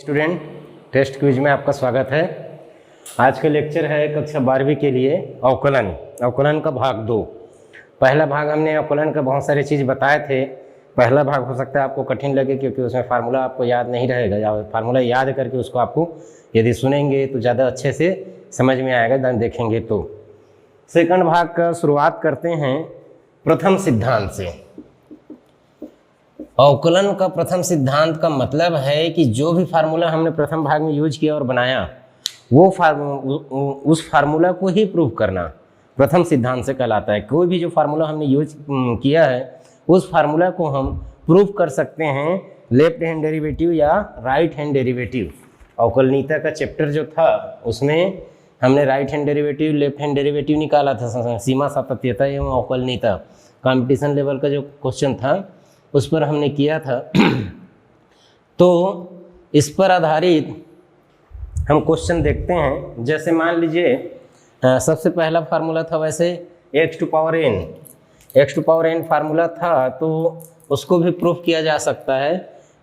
Student, test quiz में आपका स्वागत है। आज का लेक्चर है कक्षा 12वीं के लिए अवकलन का भाग 2। पहला भाग हमने अवकलन का बहुत सारी चीज़ बताए थे। पहला भाग हो सकता है आपको कठिन लगे क्योंकि उसमें फार्मूला आपको याद नहीं रहेगा, या फार्मूला याद करके उसको आपको यदि सुनेंगे तो ज़्यादा अच्छे से समझ में आएगा देखेंगे तो। सेकंड भाग का शुरुआत करते हैं प्रथम सिद्धांत से। अवकलन का प्रथम सिद्धांत का मतलब है कि जो भी फार्मूला हमने प्रथम भाग में यूज किया और बनाया वो उस फार्मूला को ही प्रूव करना प्रथम सिद्धांत से कहलाता है। कोई भी जो फार्मूला हमने यूज किया है उस फार्मूला को हम प्रूव कर सकते हैं लेफ्ट हैंड डेरिवेटिव या राइट हैंड डेरिवेटिव। अवकलनीयता का चैप्टर जो था उसमें हमने right hand derivative left hand derivative निकाला था। सीमा सातत्यता एवं अवकलनीयता कंपटीशन लेवल का जो क्वेश्चन था उस पर हमने किया था। तो इस पर आधारित हम क्वेश्चन देखते हैं। जैसे मान लीजिए सबसे पहला फार्मूला था वैसे x to power n formula था, तो उसको भी प्रूफ किया जा सकता है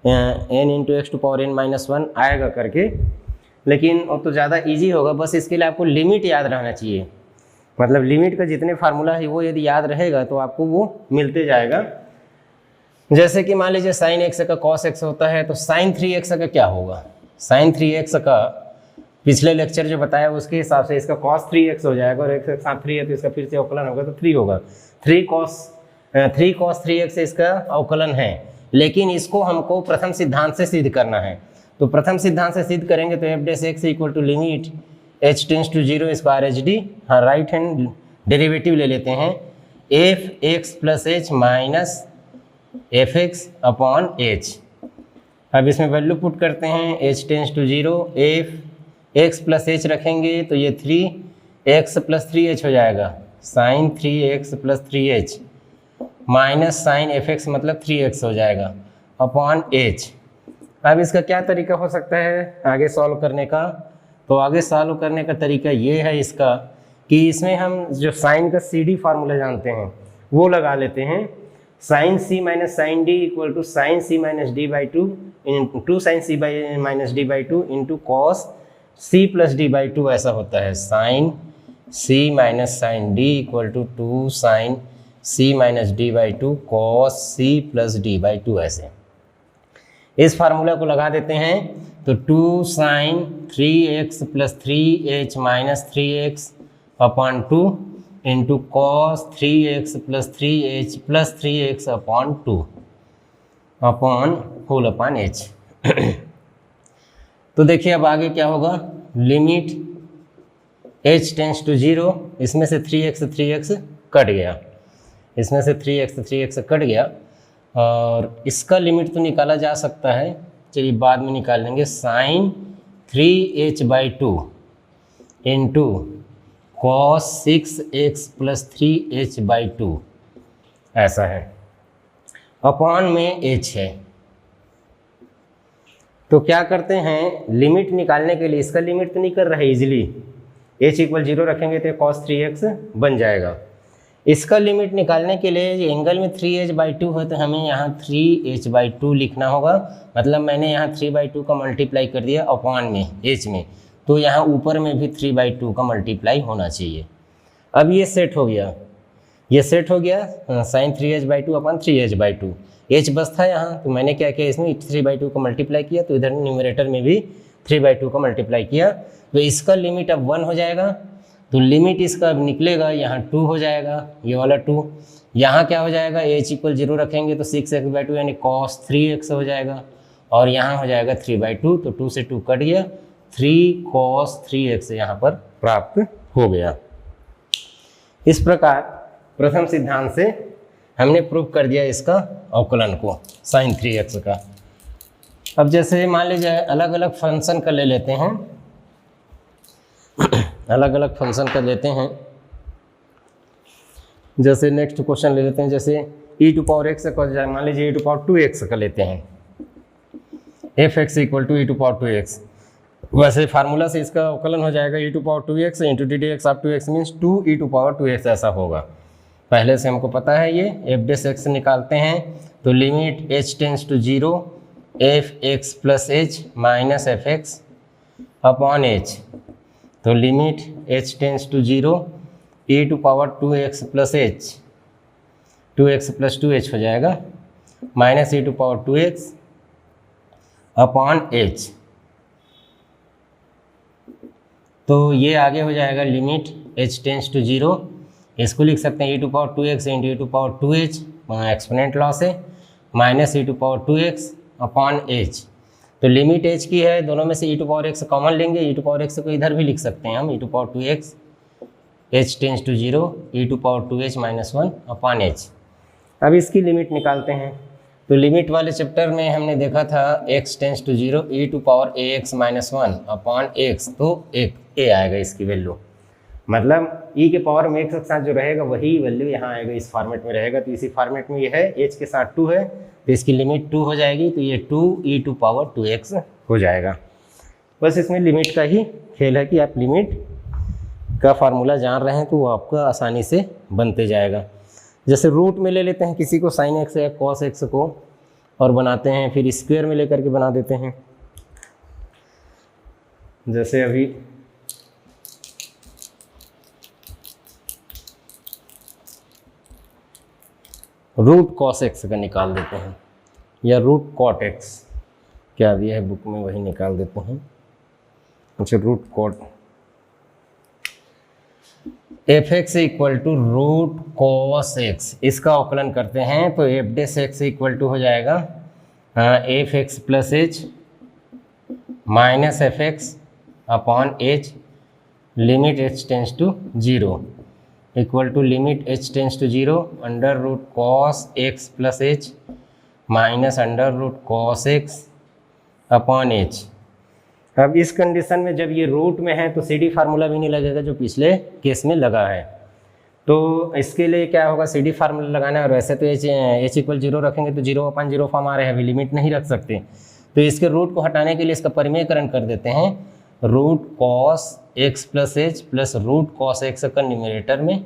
n into X to power n -1 आएगा करके, लेकिन वो तो ज़्यादा इजी होगा। बस इसके लिए आपको लिमिट याद रहना चाहिए, मतलब लिमिट का जितने फार्मूला है वो यदि याद रहेगा तो आपको वो मिलते जाएगा। जैसे कि मान लीजिए साइन एक्स का कॉस एक्स होता है, तो साइन 3x का क्या होगा? साइन 3x का पिछले लेक्चर जो बताया उसके हिसाब से इसका कॉस 3x हो जाएगा, और x के साथ 3 है तो इसका फिर से अवकलन होगा तो 3 होगा। 3 cos 3x से इसका अवकलन है, लेकिन इसको हमको प्रथम सिद्धांत से सिद्ध करना है। तो प्रथम सिद्धांत से सिद्ध करेंगे तो f dash x equal to limit h tends to 0 इसका RHD, हाँ राइट हैंड डेरिवेटिव ले लेते हैं f(x + h minus fx upon h। अब इसमें वैल्यू पुट करते हैं h tends to 0, f(x + h) रखेंगे तो ये 3x + 3h हो जाएगा, sign 3x + 3h minus sign fx मतलब 3x हो जाएगा अपॉन h। अब इसका क्या तरीका हो सकता है आगे सॉल्व करने का? तो आगे सॉल्व करने का तरीका ये है इसका कि इसमें हम जो साइन का CD फार्मूला जानते हैं वो लगा लेते हैं। Sine c minus sine D equal to sine c minus D by 2 into sine c minus D by 2 into cos c plus D by 2 ऐसा होता है। Sine c minus sine D equal to 2 sine c minus D by 2 cos c plus D by 2 ऐसे। इस formula को लगा देते हैं तो 2 sine 3x + 3h minus 3x upon 2 into cos 3x + 3h + 3x upon 2 upon whole upon h। तो देखिए अब आगे क्या होगा, लिमिट h टेंड्स टू 0, इसमें से 3x कट गया, इसमें से 3x कट गया, और इसका लिमिट तो निकाला जा सकता है, चलिए बाद में निकाल लेंगे। Sign 3h/2 into cos 6x + 3h/2 ऐसा है, अपॉन में h है। तो क्या करते हैं, लिमिट निकालने के लिए इसका लिमिट तो नहीं कर रहा है इजीली, h = 0 रखेंगे तो cos 3x बन जाएगा। इसका लिमिट निकालने के लिए एंगल में 3h/2 है तो हमें यहाँ 3h/2 लिखना होगा, मतलब मैंने यहाँ 3/2 का मल्टीप्लाई कर दिया अपॉन में h में, तो यहाँ ऊपर में भी 3/2 का मल्टीप्लाई होना चाहिए। अब ये सेट हो गया, ये सेट हो गया sign 3h/2 upon 3h/2, h बस था यहाँ, तो मैंने क्या किया इसमें 3/2 का मल्टीप्लाई किया, तो इधर न्यूमरेटर में भी 3/2 का मल्टीप्लाई किया, तो इसका लिमिट अब 1 हो जाएगा। तो लिमिट इसका अब निकलेगा यहाँ 2 हो जाएगा, ये वाला 2, यहाँ क्या हो जाएगा h = 0 रखेंगे तो 6x/2 यानी cos 3x हो जाएगा, और यहाँ हो जाएगा 3/2, तो 2 से 2 कट गया, 3 cos 3x यहाँ पर प्राप्त हो गया। इस प्रकार प्रथम सिद्धांत से हमने प्रूव कर दिया इसका अवकलन को sin 3x का। अब जैसे मान लीजिए अलग अलग फंक्शन का ले लेते हैं, अलग अलग फंक्शन का लेते हैं। जैसे नेक्स्ट क्वेश्चन ले लेते हैं, जैसे e⁴x का मान लीजिए e⁴2x का लेते हैं, f(x) = e⁴2x। वैसे फार्मूला से इसका अवकलन हो जाएगा e⁴2x into ddx of 2x means 2e⁴2x ऐसा होगा। पहले से हमको पता है ये f डैश x निकालते हैं तो limit h tends to 0 f x plus H minus F x upon h. तो limit h tends to 0 e to power 2x plus h, 2x plus 2h हो जाएगा minus e to power 2x upon h। तो ये आगे हो जाएगा limit h tends to 0, इसको लिख सकते हैं e to power 2x into e to power 2h, exponent laws है, minus e to power 2x upon h। तो लिमिट h की है, दोनों में से e to power x common लेंगे, e टू पावर x को इधर भी लिख सकते हैं हम, e to power 2x h tends to 0 e to power 2h minus 1 upon h। अब इसकी लिमिट निकालते हैं। तो लिमिट वाले चैप्टर में हमने देखा था x tends to 0 e to power ax minus 1 upon x, तो एक a आएगा इसकी वैल्यू, मतलब e के पावर में x के साथ जो रहेगा वही वैल्यू यहाँ आएगा, इस फॉर्मेट में रहेगा। तो इसी फॉर्मेट में ये है, h के साथ 2 है तो इसकी लिमिट 2 हो जाएगी, तो ये 2 e टू पावर 2x हो जाएगा। बस इसमें लिमिट का ही खेल है कि आप लिमिट का फार्मूला जान रहे हैं तो वो आपका आसानी से बनते जाएगा। जैसे रूट में ले लेते हैं किसी को साइन एक्स या कॉस एक्स को और बनाते हैं, फिर स्क्वायर में लेकर के बना देते हैं। जैसे अभी रूट कॉस एक्स का निकाल देते हैं या रूट कॉट एक्स, क्या दिया है बुक में वही निकाल देते हैं। अच्छा, root cot F x equal to root cos X, इसका अवकलन करते हैं तो F dash x equal to हो जाएगा F x plus H minus F x upon H, limit H tends to 0 equal to limit h tends to 0 under root cos x plus H minus under root cos x upon h। अब इस condition में जब ये root में है तो CD formula भी नहीं लगेगा जो पिछले केस में लगा है। तो इसके लिए क्या होगा, CD फार्मूला लगाना है, और वैसे तो h इक्वल 0 रखेंगे तो 0 अपॉन 0 फॉर्म आ रहे हैं, अभी लिमिट नहीं रख सकते। तो इसके रूट को हटाने के लिए इसका परिमेयकरण कर देते हैं, root cos x plus H plus root cos X का न्यूमरेटर में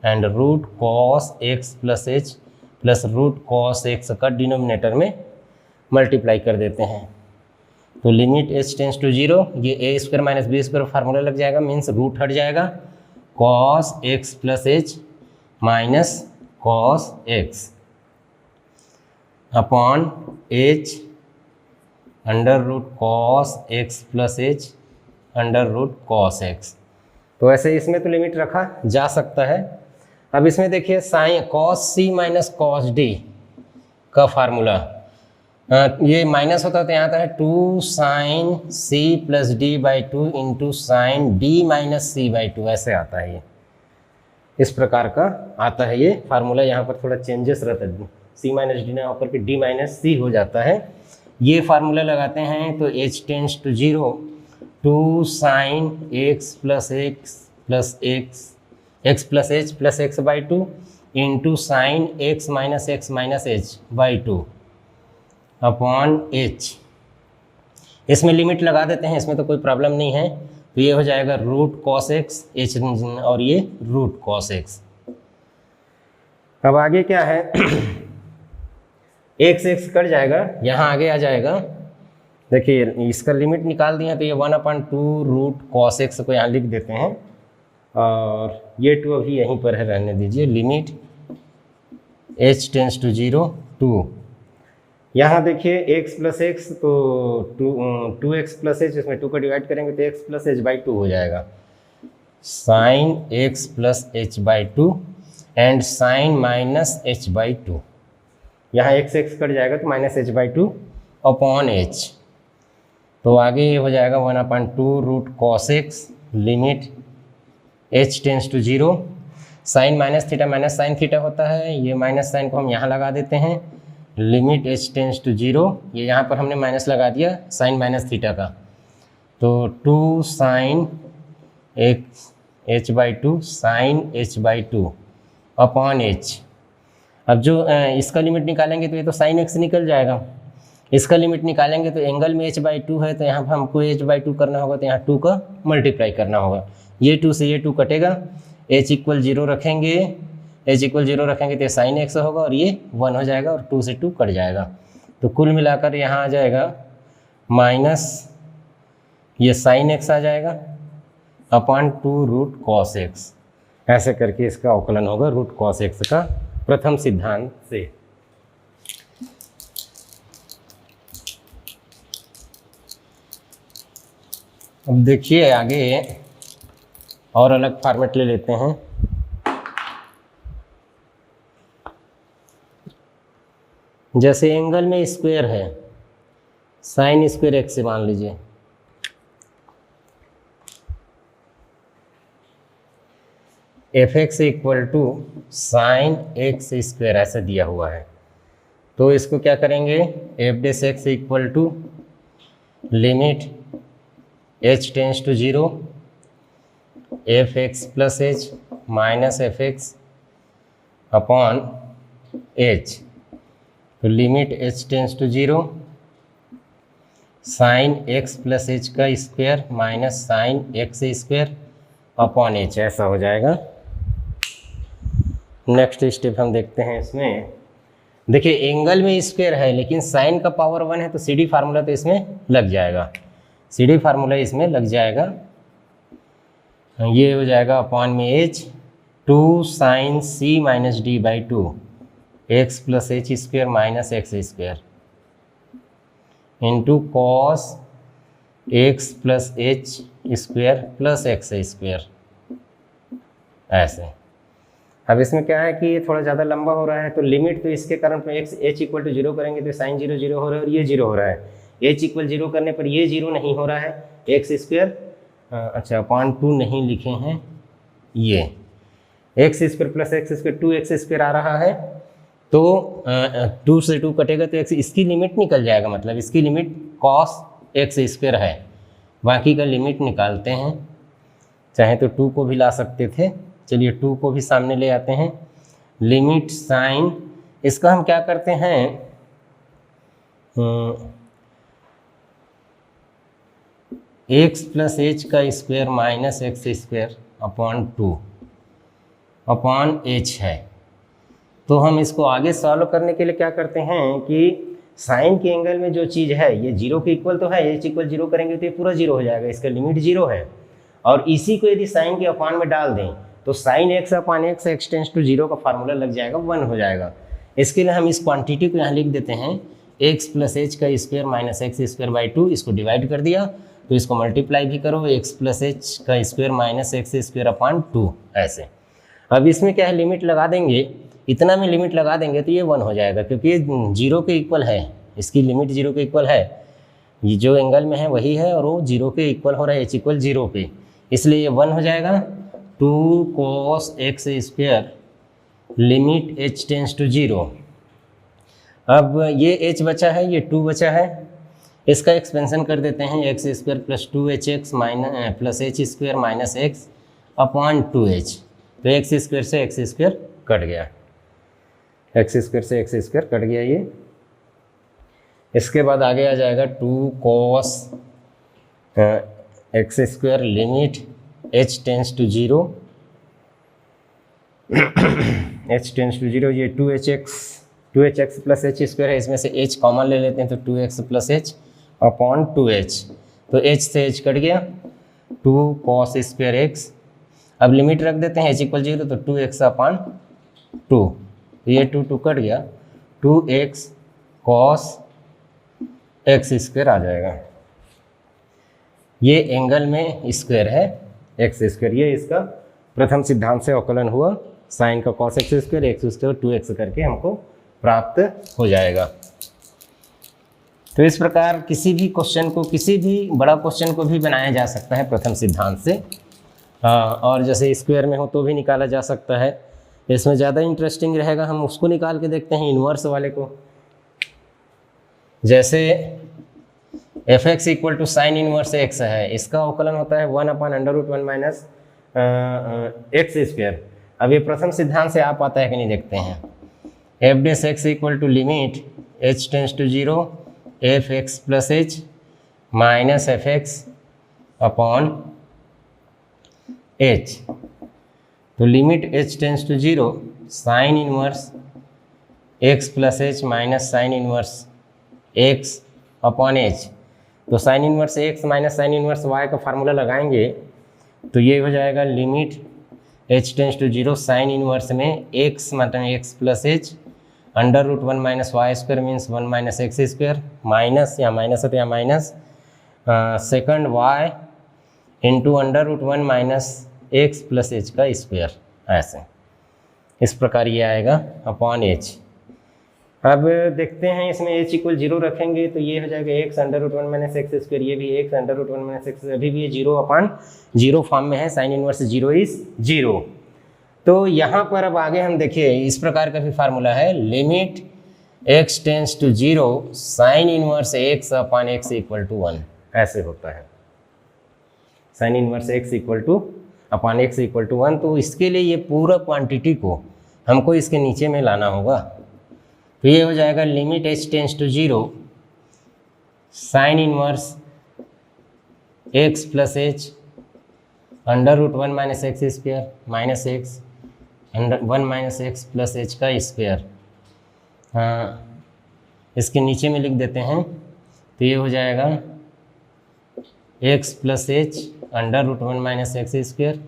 and root cos x plus H plus root cos X का डिनोमिनेटर में मल्टीप्लाई कर देते हैं। तो लिमिट h टेंस टू 0, ये a square minus B square formula लग जाएगा, मीन्स रूट हट जाएगा, cos x plus H minus cos X upon h under root cos x plus H under root cos X. तो ऐसे इसमें तो limit रखा जा सकता है। अब इसमें देखिए sine cos C minus cos D का फार्मूला, ये माइनस होता है तो यहाँ आता है 2 sine C plus D by 2 into sine D minus C by 2, ऐसे आता है। ये इस प्रकार का आता है ये फार्मूला, यहाँ पर थोड़ा चेंजेस रहता है, सी माइनस डी ना होकर के डी माइनस सी हो जाता है। ये फार्मूला लगाते हैं तो h tends to 0 2 sine x plus H plus X by 2 into sine X minus H by 2 upon h। इसमें लिमिट लगा देते हैं, इसमें तो कोई प्रॉब्लम नहीं है। तो ये हो जाएगा रूट कॉस एक्स h और ये रूट कॉस एक्स। अब आगे क्या है x कट जाएगा, यहाँ आगे आ जाएगा। देखिए इसका लिमिट निकाल दिया तो ये 1/2 रूट कॉस एक्स को यहाँ लिख देते हैं, और ये 2 अभी यहीं पर है, रहने दीजिए। लिमिट h टेंस टू 0 2, यहाँ देखिए x प्लस एक्स तो 2x प्लस एच, इसमें 2 को डिवाइड करेंगे तो x प्लस एच बाई 2 हो जाएगा, sine x plus H by 2 and sine minus H by 2। यहाँ x कट जाएगा तो minus H by 2 upon h। तो आगे ये हो जाएगा 1/2 root cos X, limit h tends to 0, sine minus sine theta होता है, ये माइनस साइन को हम यहाँ लगा देते हैं, लिमिट h टेंस टू 0, ये यहाँ पर हमने माइनस लगा दिया साइन माइनस थीटा का, तो 2 sine h by 2 sine h by 2 upon h। अब जो इसका लिमिट निकालेंगे तो ये तो साइन x निकल जाएगा, इसका लिमिट निकालेंगे तो एंगल में h बाई 2 है तो यहाँ पर हमको h बाई 2 करना होगा, तो यहाँ 2 का मल्टीप्लाई करना होगा, ये 2 से ये 2 कटेगा, h इक्वल 0 रखेंगे, h इक्वल 0 रखेंगे तो साइन x होगा और ये 1 हो जाएगा और 2 से 2 कट जाएगा। तो कुल मिलाकर यहाँ आ जाएगा माइनस ये साइन एक्स आ जाएगा अपॉन 2 रूट कॉस एक्स। ऐसे करके इसका अवकलन होगा रूट कॉस एक्स का प्रथम सिद्धांत से। अब देखिए आगे और अलग फॉर्मेट ले लेते हैं। जैसे एंगल में स्क्वायर है, साइन स्क्वायर एक्स से मान लीजिए, f x equal to sine x square ऐसा दिया हुआ है। तो इसको क्या करेंगे, f dash x equal to limit h tends to 0 f x plus H minus F x upon h. तो limit h tends to 0 sine x plus H का square minus sine x square upon h, ऐसा हो जाएगा। Next step हम देखते हैं इसमें। देखिए एंगल में स्क्वायर है लेकिन साइन का पावर 1 है, तो सी डी फार्मूला तो इसमें लग जाएगा, सी डी फार्मूला इसमें लग जाएगा। ये हो जाएगा अपॉन में H 2 sine C minus D by 2 X plus H square minus x square into cos X plus H square plus x square ऐसे। अब इसमें क्या है कि ये थोड़ा ज़्यादा लंबा हो रहा है, तो लिमिट तो इसके कारण एक्स एच इक्वल टू 0 करेंगे तो साइन 0 0 हो रहा है और ये 0 हो रहा है। एच इक्वल 0 करने पर ये 0 नहीं हो रहा है, एक्स स्क्वायर अच्छा अपॉन 2 नहीं लिखे हैं, ये x square plus x square 2 x square आ रहा है। तो 2 से 2 कटेगा तो एक्स, इसकी लिमिट निकल जाएगा, मतलब इसकी लिमिट कॉस एक्स स्क्वायर है। बाकी का लिमिट निकालते हैं, चाहे तो 2 को भी ला सकते थे, चलिए 2 को भी सामने ले आते हैं। लिमिट साइन, इसका हम क्या करते हैं, एक्स प्लस एच का square minus x square upon 2 upon H है। तो हम इसको आगे सॉल्व करने के लिए क्या करते हैं कि साइन के एंगल में जो चीज़ है ये 0 के इक्वल तो है, एच इक्वल 0 करेंगे तो ये पूरा 0 हो जाएगा, इसका लिमिट 0 है। और इसी को यदि साइन के अपान में डाल दें तो sine X upon X X tends to 0 का फार्मूला लग जाएगा, 1 हो जाएगा। इसके लिए हम इस क्वांटिटी को यहाँ लिख देते हैं, एक्स प्लस एच का square minus x square by 2, इसको डिवाइड कर दिया तो इसको मल्टीप्लाई भी करो, एक्स प्लस एच का square minus x square upon 2 ऐसे। अब इसमें क्या है, लिमिट लगा देंगे, इतना में लिमिट लगा देंगे तो ये 1 हो जाएगा, क्योंकि ये 0 के इक्वल है, इसकी लिमिट 0 के इक्वल है, ये जो एंगल में है वही है और वो 0 के इक्वल हो रहा है, एच इक्वल 0 पे, इसलिए ये 1 हो जाएगा। 2 cos X square limit h tends to 0। अब ये h बचा है, ये 2 बचा है, इसका एक्सपेंशन कर देते हैं, X square plus 2hx minus plus H square minus X upon 2h। तो एक्स स्क्वायर से एक्स स्क्वायर कट गया, एक्स स्क्वायर से एक्स स्क्वायर कट गया ये। इसके बाद आगे आ जाएगा 2 cos X square limit h tends to 0 h tends to 0, ये 2hx प्लस एच स्क्वायर है, इसमें से h कॉमन ले लेते हैं तो 2x plus H upon 2h। तो h से h कट गया, 2 cos स्क्वायर एक्स। अब लिमिट रख देते हैं h इक्वल 0 तो 2x अपॉन 2, ये 2 कट गया, 2x cos एक्स स्क्वायर आ जाएगा। ये एंगल में स्क्वायर है एक्स स्क्वायर, ये इसका प्रथम सिद्धांत से अवकलन हुआ, साइन का cos X square x square 2x करके हमको प्राप्त हो जाएगा। तो इस प्रकार किसी भी क्वेश्चन को, किसी भी बड़ा क्वेश्चन को भी बनाया जा सकता है प्रथम सिद्धांत से, और जैसे स्क्वायर में हो तो भी निकाला जा सकता है। इसमें ज़्यादा इंटरेस्टिंग रहेगा, हम उसको निकाल के देखते हैं इन्वर्स वाले को। जैसे F x equal to sine inverse X है, इसका अवकलन होता है 1 upon under root 1 minus x square. अब ये प्रथम सिद्धांत से आप आता है कि नहीं देखते हैं। F dash x equal to limit H tends to 0 f x plus H minus F x upon h. तो limit H tends to 0 sine inverse x plus H minus sine inverse x upon h. तो sine inverse x minus sine inverse y का formula लगाएंगे तो ये हो जाएगा limit H tends to zero sine inverse में x मतलब x plus H under root one minus Y square means one minus x square minus या minus है तो या minus second Y into under root one minus x plus H का square, ऐसे इस प्रकार ये आएगा अपॉन एच। अब देखते हैं इसमें एच इक्वल जीरो रखेंगे तो ये हो जाएगा X under root one minus x square, ये भी X under root one minus X, अभी भी ये जीरो अपॉन जीरो फॉर्म में है, sine inverse zero is zero. तो यहाँ पर अब आगे हम देखिए इस प्रकार का भी फार्मूला है, limit X tends to zero sine inverse x upon X equal to one, ऐसे होता है sine inverse X equal to upon X equal to one. तो इसके लिए ये पूरा क्वांटिटी को हमको इसके नीचे में लाना होगा। तो ये हो जाएगा limit H tends to zero sine inverse x plus H under root one minus x square minus x under one minus x plus H का स्क्वायर। हाँ, इसके नीचे में लिख देते हैं तो ये हो जाएगा x plus H under root one minus x square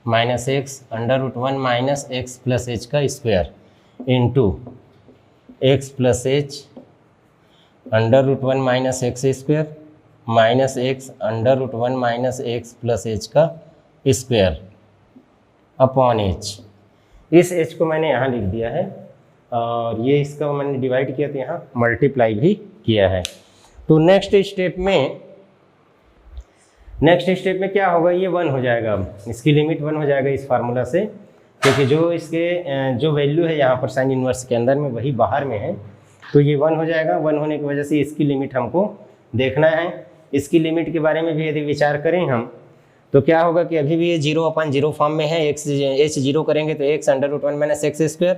minus x under root one minus x plus H का square into x plus H under root one minus x square minus x under root one minus x plus H का square upon h. इस h को मैंने यहाँ लिख दिया है और ये इसका मैंने डिवाइड किया तो यहाँ मल्टीप्लाई भी किया है। तो नेक्स्ट स्टेप में क्या होगा, ये वन हो जाएगा, अब इसकी लिमिट वन हो जाएगा इस फार्मूला से, क्योंकि जो इसके जो वैल्यू है यहाँ पर साइन इनवर्स के अंदर में वही बाहर में है, तो ये वन हो जाएगा। वन होने की वजह से इसकी लिमिट हमको देखना है। इसकी लिमिट के बारे में भी यदि विचार करें हम तो क्या होगा कि अभी भी ये जीरो अपॉन जीरो फॉर्म में है, एक्स एच जीरो करेंगे तो X under root one minus x square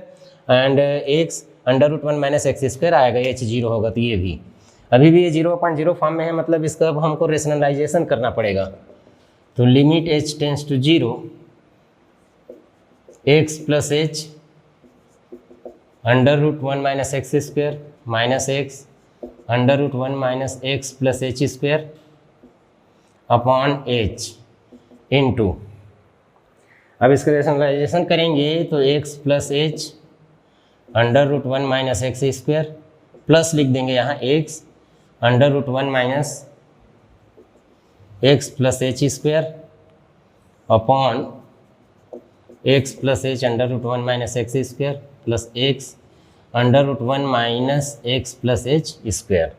and X under root one minus x square आएगा, एच जीरो होगा तो ये भी अभी भी ये जीरो अपॉन जीरो फॉर्म में है, मतलब इसका अब हमको रेशनलाइजेशन करना पड़ेगा। तो limit H tends to zero X plus H under root one minus x square minus x under root one minus x plus H square upon H into, अब इसका रेशनलाइजेशन करेंगे तो X plus H under root one minus x square plus लिख देंगे यहाँ X under root one minus x plus H square upon x plus H under root one minus x square plus x under root one minus x plus H square.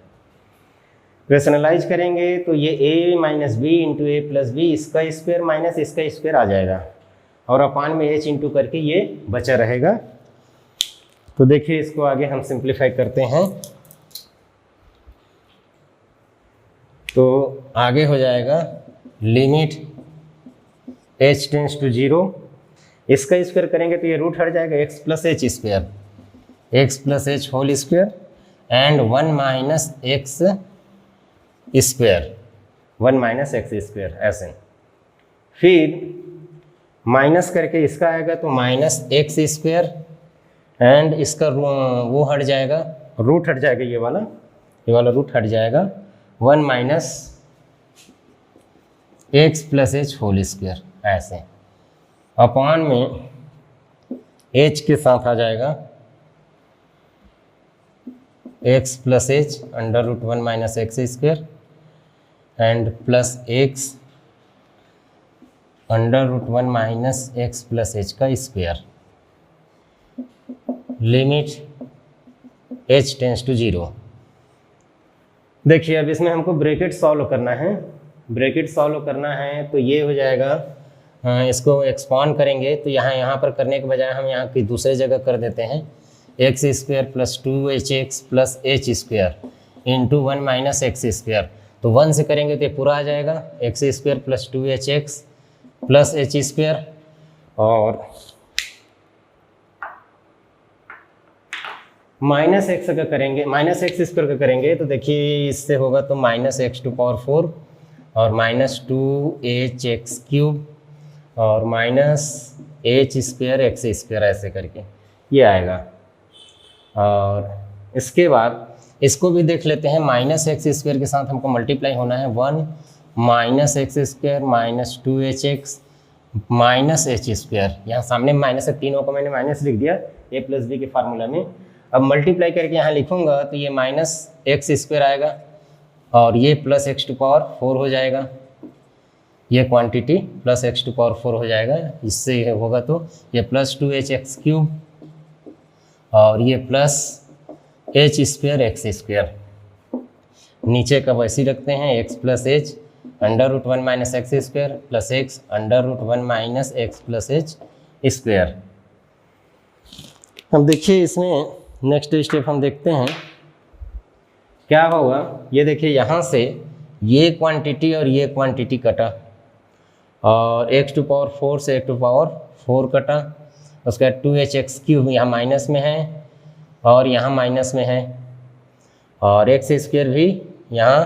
Rationalize करेंगे तो ये a minus B into A plus B, इसका square minus इसका square आ जाएगा और अपान में h into करके ये बचा रहेगा। तो देखिए इसको आगे हम सिंप्लीफाई करते हैं तो आगे हो जाएगा limit h tends to zero, इसका स्क्वायर करेंगे तो ये रूट हट जाएगा x plus H square, X plus H whole square and one minus x square, one minus x square ऐसे। फिर माइनस करके इसका आएगा तो माइनस एक्स स्क्वायर एंड इसका वो हट जाएगा, रूट हट जाएगा, ये वाला रूट हट जाएगा, one minus x plus H whole square ऐसे अपॉन में एच के साथ आ जाएगा x plus H under root one minus x square and plus x under root one minus x plus H का square. Limit H tends to zero. देखिए अब इसमें हमको ब्रैकेट सॉल्व करना है, ब्रैकेट सॉल्व करना है तो ये हो जाएगा, इसको एक्सपांड करेंगे तो यहाँ पर करने के बजाय हम यहाँ की दूसरे जगह कर देते हैं, X square plus two h x plus H square into one minus x square. तो वन से करेंगे तो ये पूरा आ जाएगा, x square plus two h x plus H square और माइनस एक्स का करेंगे, माइनस एक्स स्क्वायर का करेंगे तो देखिए इससे होगा तो minus x to power four और minus two h x cube और minus h square x square ऐसे करके ये आएगा। और इसके बाद इसको भी देख लेते हैं, माइनस एक्स स्क्वायर के साथ हमको मल्टीप्लाई होना है 1 minus x square minus 2hx minus h square. यहाँ सामने माइनस है, तीनों को मैंने माइनस लिख दिया a प्लस बी के फार्मूला में। अब मल्टीप्लाई करके यहाँ लिखूंगा तो ये माइनस एक्स स्क्वायर आएगा और ये प्लस एक्स टू पावर 4 हो जाएगा, ये quantity plus X to power 4 हो जाएगा। इससे होगा तो ये प्लस 2hx क्यूब और ये plus H square x square, नीचे का वैसे ही रखते हैं, X plus H under root 1 minus x square plus x under root 1 minus x plus H square. अब देखिए इसमें नेक्स्ट स्टेप हम देखते हैं क्या होगा। ये देखिए यहाँ से ये क्वांटिटी और ये क्वांटिटी कटा और एक्स टू पावर 4 से एक्स टू पावर 4 कटा, उसके बाद 2hx क्यूब यहाँ माइनस में है और यहाँ माइनस में है और एक्स स्क्वायर भी यहाँ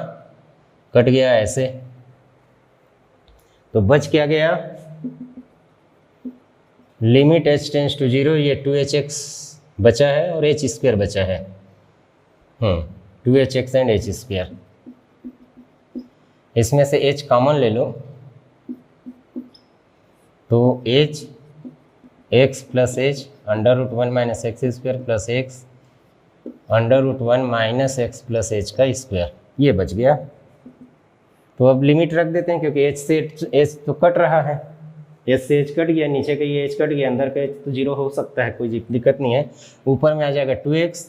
कट गया ऐसे, तो बच क्या गया, लिमिट h टेंस टू 0, ये 2hx बचा है और h स्क्वायर बचा है, 2hx एंड h स्क्वायर। इसमें से h कॉमन ले लो तो h x plus H under root 1 minus x square plus x under root 1 minus x plus H का स्क्वायर, ये बच गया। तो अब लिमिट रख देते हैं क्योंकि h से h तो कट रहा है, h से h कट गया, नीचे का ये h कट गया, अंदर का h तो 0 हो सकता है, कोई दिक्कत नहीं है। ऊपर में आ जाएगा 2x,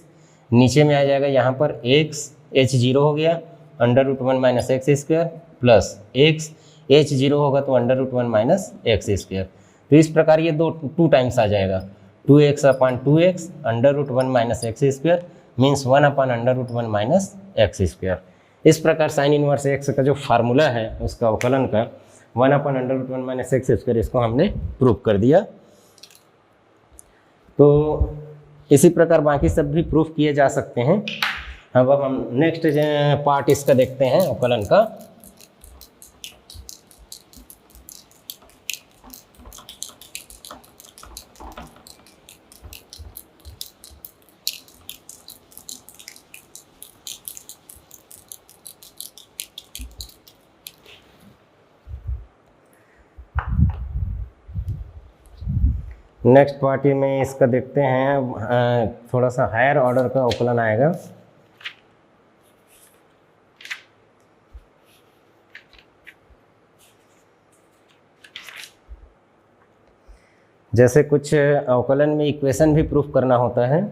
नीचे में आ जाएगा यहाँ पर x, h 0 हो गया under root 1 minus x square plus x, h 0 होगा तो under root 1 minus x square. तो इस प्रकार ये 2 टाइम्स आ जाएगा, 2x upon 2x under root 1 minus x square means 1 upon under root 1 minus x square. इस प्रकार साइन इनवर्स एक्स का जो फार्मूला है उसका अवकलन का 1 upon under root 1 minus x square, इसको हमने प्रूव कर दिया। तो इसी प्रकार बाकी सब भी प्रूफ किए जा सकते हैं। अब हम नेक्स्ट पार्ट इसका देखते हैं अवकलन का। नेक्स्ट पार्टी में इसका देखते हैं, थोड़ा सा हायर ऑर्डर का अवकलन आएगा। जैसे कुछ अवकलन में इक्वेशन भी प्रूफ करना होता है।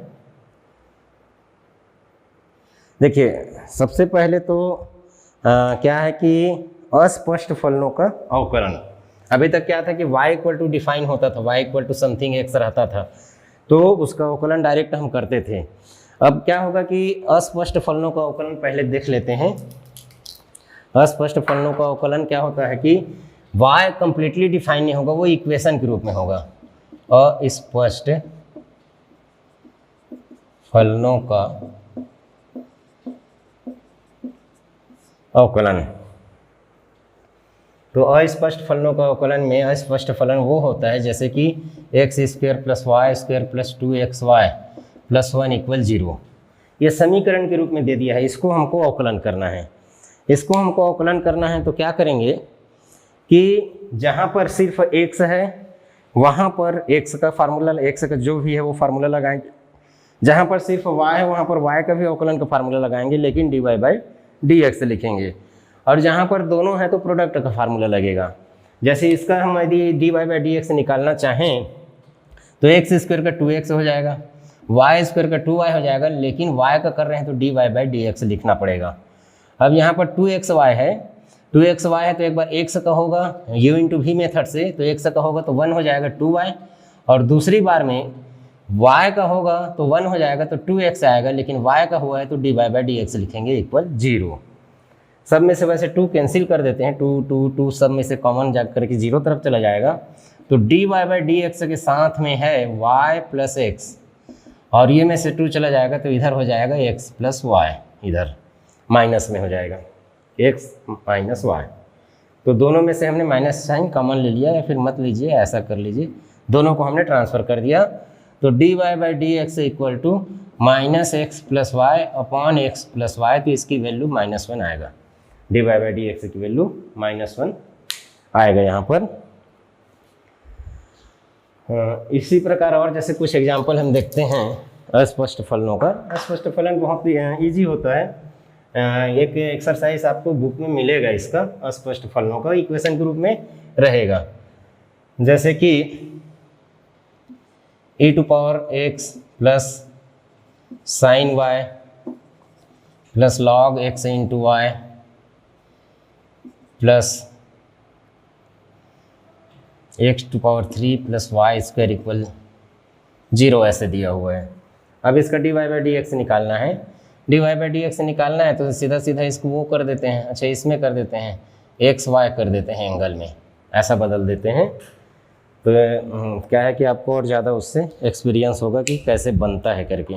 देखिए सबसे पहले तो क्या है कि अस्पष्ट फलनों का अवकलन। अभी तक क्या था कि y इक्वल टू डिफाइन होता था, y equal to something x रहता था, तो उसका अवकलन डायरेक्ट हम करते थे। अब क्या होगा कि अस्पष्ट फलनों का अवकलन पहले देख लेते हैं। अस्पष्ट फलनों का अवकलन क्या होता है कि y कंप्लीटली डिफाइन नहीं होगा, वो इक्वेशन के रूप में होगा। अस्पष्ट फलनों का अवकलन, तो अस्पष्ट फलनों का अवकलन में अस्पष्ट फलन वो होता है जैसे कि x square plus y square plus 2xy plus 1 equal 0, ये समीकरण के रूप में दे दिया है, इसको हमको अवकलन करना है। इसको हमको अवकलन करना है तो क्या करेंगे कि जहाँ पर सिर्फ x है वहाँ पर x का फार्मूला, x का जो भी है वो फार्मूला लगाएंगे। जहाँ पर सिर्फ y है वहाँ पर y का भी अवकलन का फार्मूला लगाएंगे, लेकिन dy/dx लिखेंगे। और जहाँ पर दोनों हैं तो प्रोडक्ट का फार्मूला लगेगा। जैसे इसका हम यदि dy/dx निकालना चाहें तो x स्क्वायर का 2x हो जाएगा, y स्क्वायर का 2y हो जाएगा, लेकिन y का कर रहे हैं तो dy/dx लिखना पड़ेगा। अब यहाँ पर 2xy है, 2xy है तो एक बार x का होगा u इंटू v मेथड से, तो x का होगा तो 1 हो जाएगा 2y, और दूसरी बार में y का होगा तो 1 हो जाएगा तो 2x आएगा, लेकिन y का हुआ है तो dy/dx लिखेंगे इक्वल 0। सब में से वैसे 2 कैंसिल कर देते हैं, 2 सब में से कॉमन जा करके 0 तरफ चला जाएगा, तो dy/dx के साथ में है y प्लस x, और ये में से 2 चला जाएगा तो इधर हो जाएगा x प्लस वाई, इधर माइनस में हो जाएगा x माइनस वाई। तो दोनों में से हमने माइनस साइन कॉमन ले लिया, या फिर मत लीजिए, ऐसा कर लीजिए, दोनों को हमने ट्रांसफ़र कर दिया। तो dy by d x equal to minus x plus y upon x plus y, तो इसकी वैल्यू -1 आएगा। dy बाई डी एक्स की वैल्यू -1 आएगा यहाँ पर। इसी प्रकार और जैसे कुछ एग्जाम्पल हम देखते हैं अस्पष्ट फलनों का। अस्पष्ट फलन बहुत ईजी होता है। एक एक्सरसाइज आपको बुक में मिलेगा, इसका अस्पष्ट फलनों का इक्वेशन के रूप में रहेगा। जैसे कि e⁴x plus sine y plus log x into y plus x⁴ plus y square equal 0 ऐसे दिया हुआ है। अब इसका dy बाई डी एक्स निकालना है। dy बाई डी एक्स निकालना है तो सीधा सीधा इसको वो कर देते हैं, अच्छा इसमें कर देते हैं, एक्स वाई कर देते हैं, एंगल में ऐसा बदल देते हैं। तो क्या है कि आपको और ज़्यादा उससे एक्सपीरियंस होगा कि कैसे बनता है करके।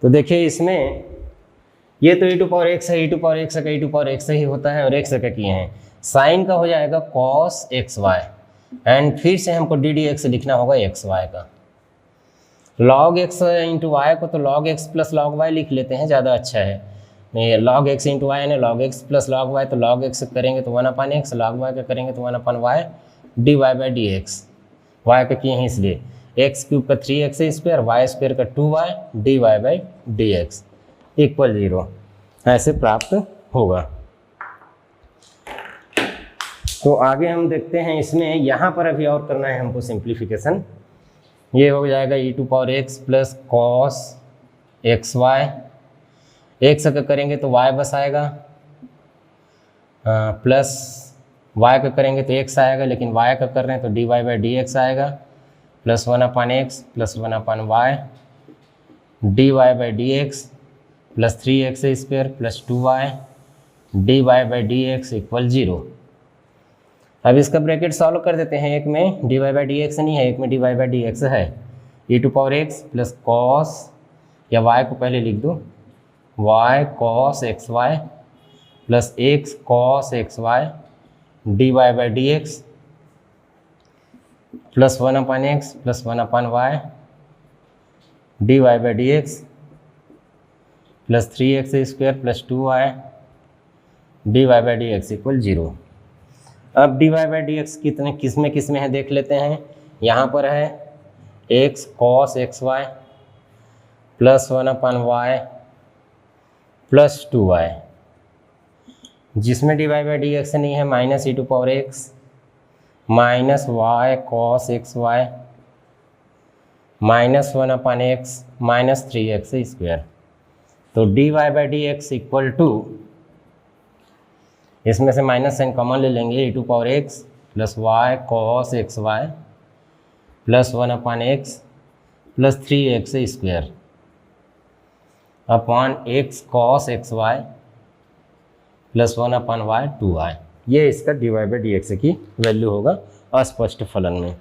तो देखिए इसमें ये तो e⁴x है, e⁴x का e⁴x ही होता है और x का किए हैं। साइन का हो जाएगा cos xy एंड फिर से हमको ddx लिखना होगा xy का। log x इंटू वाई को तो log x plus log y लिख लेते हैं, ज़्यादा अच्छा है। नहीं, log x इंटू वाई यानी log x plus log y, तो log x करेंगे तो 1/x, log y का करेंगे तो 1/y, dy by d x. Y का किए हैं इसलिए x³ का 3x स्क्वायर, वाई स्क्वायर का 2y, dy by d x equal 0 ऐसे प्राप्त होगा। तो आगे हम देखते हैं इसमें, यहाँ पर अभी और करना है हमको सिंप्लीफिकेशन। ये हो जाएगा e⁴x plus cos xy, x का करेंगे तो y बस आएगा, प्लस y का करेंगे तो x आएगा, लेकिन y का कर रहे हैं तो dy बाई डी एक्स आएगा, plus 1/x plus 1/y, dy by d x plus 3x square plus 2y, dy by d x equal 0। अब इसका ब्रैकेट सॉल्व कर देते हैं। एक में dy बाई डी एक्स नहीं है, एक में dy बाई डी एक्स है। e⁴x प्लस कॉस, या y को पहले लिख दो, y cos xy plus x cos xy, dy by d x plus 1/x plus 1/y, dy by d x plus 3x square plus 2y, dy by d x equal 0। अब dy by d x कितने किस में है देख लेते हैं। यहाँ पर है x cos xy plus 1/y plus 2y, जिसमें dy बाई डी एक्स नहीं है minus e⁴x minus y cos xy minus 1/x minus 3x square. तो dy by d x equal to, इसमें से माइनस साइन कॉमन ले लेंगे, e⁴x plus y cos xy plus 1/x plus 3x square upon x cos xy plus 1/y 2y। ये इसका dy by d x की value होगा अस्पष्ट फलन में।